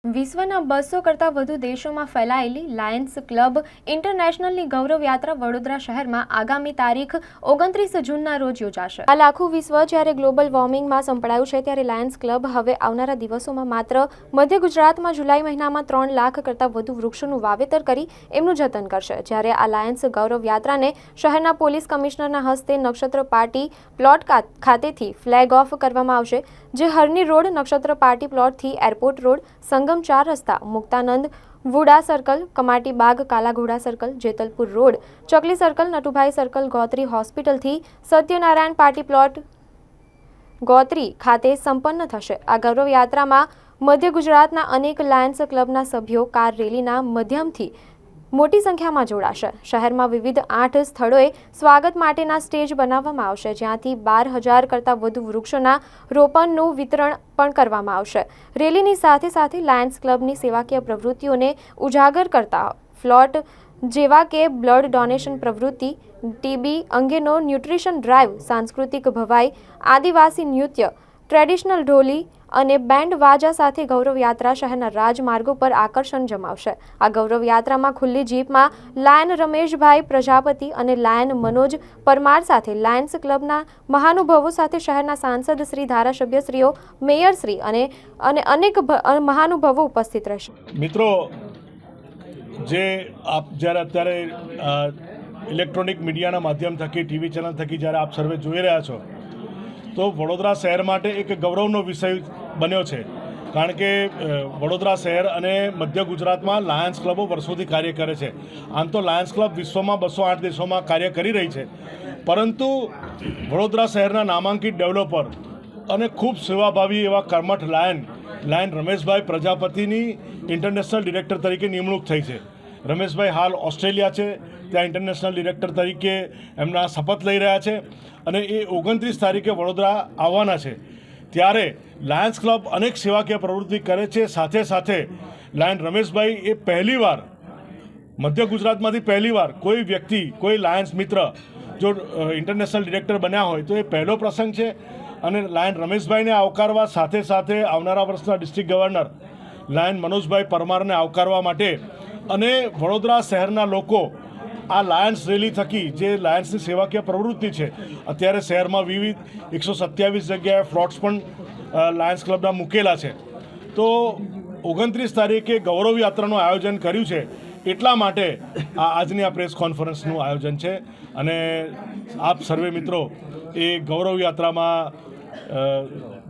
વિશ્વના 200 કરતાં વધુ દેશોમાં ફેલાયેલી લાયન્સ ક્લબ ઇન્ટરનેશનલની ગૌરવ યાત્રા વડોદરા શહેરમાં આગામી તારીખ 29 જૂનના રોજ યોજાશે। હાલ આખું વિશ્વ જ્યારે ગ્લોબલ વોર્મિંગમાં સંપડાયું છે ત્યારે લાયન્સ ક્લબ હવે આવનારા દિવસોમાં માત્ર મધ્ય ગુજરાતમાં જુલાઈ મહિનામાં 3 લાખ કરતાં વધુ વૃક્ષોનું વાવેતર કરી એમનું જતન કરશે। જ્યારે આ લાયન્સ ગૌરવ યાત્રાને શહેરના પોલીસ કમિશનરના હસ્તે નક્ષત્ર પાર્ટી પ્લોટ ખાતેથી ફ્લેગ ઓફ કરવામાં આવશે, જે હરની રોડ, નક્ષત્ર પાર્ટી પ્લોટથી એરપોર્ટ રોડ, સંગમ 4 રસ્તા, Muktanand VUDA circle, Kamati Baug, Kalaghoda circle, Jetalpur road, Chakli circle, Natubhai circle, Gotri હોસ્પિટલથી સત્યનારાયણ પાર્ટી પ્લોટ ગોત્રી ખાતે સંપન્ન થશે। આ ગૌરવ યાત્રામાં મધ્ય ગુજરાતના અનેક લાયન્સ ક્લબના સભ્યો કાર રેલીના માધ્યમથી મોટી સંખ્યામાં જોડાશે। શહેરમાં વિવિધ 8 સ્થળોએ સ્વાગત માટેના સ્ટેજ બનાવવામાં આવશે, જ્યાંથી 12,000 કરતાં વધુ વૃક્ષોના રોપણનું વિતરણ પણ કરવામાં આવશે। રેલીની સાથે સાથે લાયન્સ ક્લબની સેવાકીય પ્રવૃત્તિઓને ઉજાગર કરતા ફ્લોટ જેવા કે બ્લડ ડોનેશન પ્રવૃત્તિ, ટીબી અંગેનો ન્યુટ્રિશન ડ્રાઈવ, સાંસ્કૃતિક ભવાઈ, આદિવાસી નૃત્ય, ટ્રેડિશનલ ઢોલી અને બેન્ડ વાજા સાથે ગૌરવ યાત્રા શહેરના રાજમાર્ગો પર આકર્ષણ જમાવશે। આ ગૌરવ યાત્રામાં ખુલ્લી જીપમાં લાયન રમેશભાઈ પ્રજાપતિ અને લાયન મનોજ પરમાર સાથે લાયન્સ ક્લબના મહાનુભાવો સાથે શહેરના સાંસદ શ્રી, ધારાસભ્ય શ્રીઓ, મેયર શ્રી અને અનેક મહાનુભાવો ઉપસ્થિત રહેશે। મિત્રો, જે આપ જ્યારે અત્યારે ઇલેક્ટ્રોનિક મીડિયાના માધ્યમ થકી, ટીવી ચેનલ થકી જ્યારે આપ સર્વે જોઈ રહ્યા છો, તો વડોદરા શહેર માટે એક ગૌરવનો વિષય બન્યો છે, કારણ કે વડોદરા શહેર અને મધ્ય ગુજરાતમાં લાયન્સ ક્લબો વર્ષોથી કાર્ય કરે છે। આમ તો લાયન્સ ક્લબ વિશ્વમાં 208 દેશોમાં કાર્ય કરી રહી છે, પરંતુ વડોદરા શહેરના નામાંકિત ડેવલપર અને ખૂબ સેવાભાવી એવા કર્મઠ લાયન રમેશભાઈ પ્રજાપતિની ઇન્ટરનેશનલ ડિરેક્ટર તરીકે નિમણૂક થઈ છે। રમેશભાઈ હાલ ઓસ્ટ્રેલિયા છે, ત્યાં ઇન્ટરનેશનલ ડિરેક્ટર તરીકે એમના શપથ લઈ રહ્યા છે અને એ 29 તારીખે વડોદરા આવવાના છે। ત્યારે લાયન્સ ક્લબ અનેક સેવાકીય પ્રવૃત્તિ કરે છે। સાથે સાથે લાયન રમેશભાઈ એ પહેલીવાર મધ્ય ગુજરાતમાંથી પહેલીવાર કોઈ વ્યક્તિ, કોઈ લાયન્સ મિત્ર જો ઇન્ટરનેશનલ ડિરેક્ટર બન્યા હોય તો એ પહેલો પ્રસંગ છે। અને લાયન રમેશભાઈને આવકારવા સાથે સાથે આવનારા વર્ષના ડિસ્ટ્રિક્ટ ગવર્નર લાયન મનોજભાઈ પરમારને આવકારવા માટે અને વડોદરા શહેરના લોકો આ લાયન્સ રેલી થકી, જે લાયન્સની સેવાકીય પ્રવૃત્તિ છે, અત્યારે શહેરમાં વિવિધ 127 જગ્યાએ ફ્લોટ્સ પણ લાયન્સ ક્લબના મૂકેલા છે, તો 29 તારીખે ગૌરવ યાત્રાનું આયોજન કર્યું છે। એટલા માટે આજની આ પ્રેસ કોન્ફરન્સનું આયોજન છે અને આપ સર્વે મિત્રો એ ગૌરવ યાત્રામાં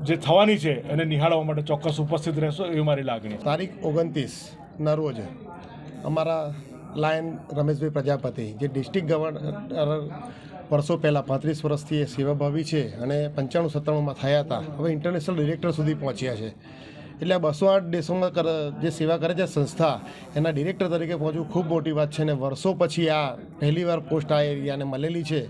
જે થવાની છે એને નિહાળવા માટે ચોક્કસ ઉપસ્થિત રહેશો એવી મારી લાગણી। તારીખ 29ના રોજ અમારા લાયન રમેશભાઈ પ્રજાપતિ, જે ડિસ્ટ્રિક્ટ ગવર્નર વર્ષો પહેલાં 35 વર્ષથી એ સેવાભાવી છે અને 95-97માં થયા હતા, હવે ઇન્ટરનેશનલ ડિરેક્ટર સુધી પહોંચ્યા છે। એટલે 208 દેશોમાં જે સેવા કરે છે સંસ્થા, એના ડિરેક્ટર તરીકે પહોંચવું ખૂબ મોટી વાત છે અને વર્ષો પછી આ પહેલીવાર પોસ્ટ આ એરિયાને મળેલી છે।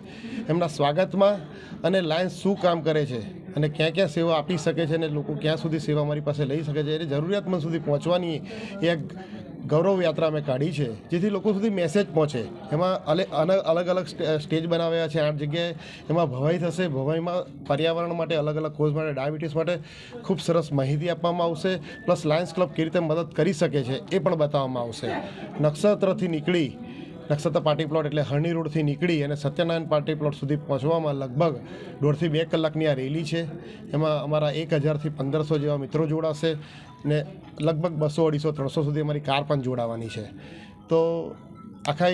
એમના સ્વાગતમાં અને લાયન્સ શું કામ કરે છે અને ક્યાં ક્યાં સેવા આપી શકે છે અને લોકો ક્યાં સુધી સેવા અમારી પાસે લઈ શકે છે, એ જરૂરિયાતમંદ સુધી પહોંચવાની એક ગૌરવ યાત્રા અમે કાઢી છે, જેથી લોકો સુધી મેસેજ પહોંચે। એમાં અલગ અલગ સ્ટેજ બનાવ્યા છે 8 જગ્યાએ। એમાં ભવાઈ થશે, ભવાઈમાં પર્યાવરણ માટે, અલગ અલગ કોઝ માટે, ડાયાબિટીસ માટે ખૂબ સરસ માહિતી આપવામાં આવશે, પ્લસ લાયન્સ ક્લબ કેવી રીતે મદદ કરી શકે છે એ પણ બતાવવામાં આવશે। નક્ષત્રથી નીકળી, નક્ષત્ર પાર્ટી પ્લોટ એટલે હરણી રોડથી નીકળી અને સત્યનારાયણ પાર્ટી પ્લોટ સુધી પહોંચવામાં લગભગ 1.5થી 2 કલાકની આ રેલી છે। એમાં અમારા 1000થી 1500 જેવા મિત્રો જોડાશે ને લગભગ 200, 250, 300 સુધી અમારી કાર પણ જોડાવાની છે। તો આખા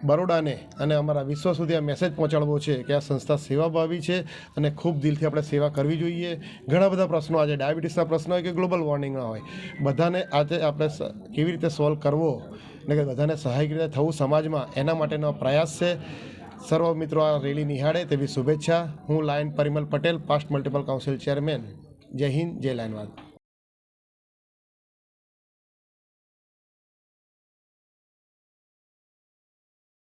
બરોડાને અને અમારા વિશ્વ સુધી આ મેસેજ પહોંચાડવો છે કે આ સંસ્થા સેવાભાવી છે અને ખૂબ દિલથી આપણે સેવા કરવી જોઈએ। ઘણા બધા પ્રશ્નો, આજે ડાયાબિટીસના પ્રશ્નો હોય કે ગ્લોબલ વોર્મિંગના હોય, બધાને આજે આપણે કેવી રીતે સોલ્વ કરવો અને કે બધાને સહાયક રીતે થવું સમાજમાં, એના માટેનો પ્રયાસ છે। સર્વ મિત્રો આ રેલી નિહાળે તેવી શુભેચ્છા। હું lion Parimal Patel, past multiple council chairman. જય હિન્દ, જય લાયનવાદ।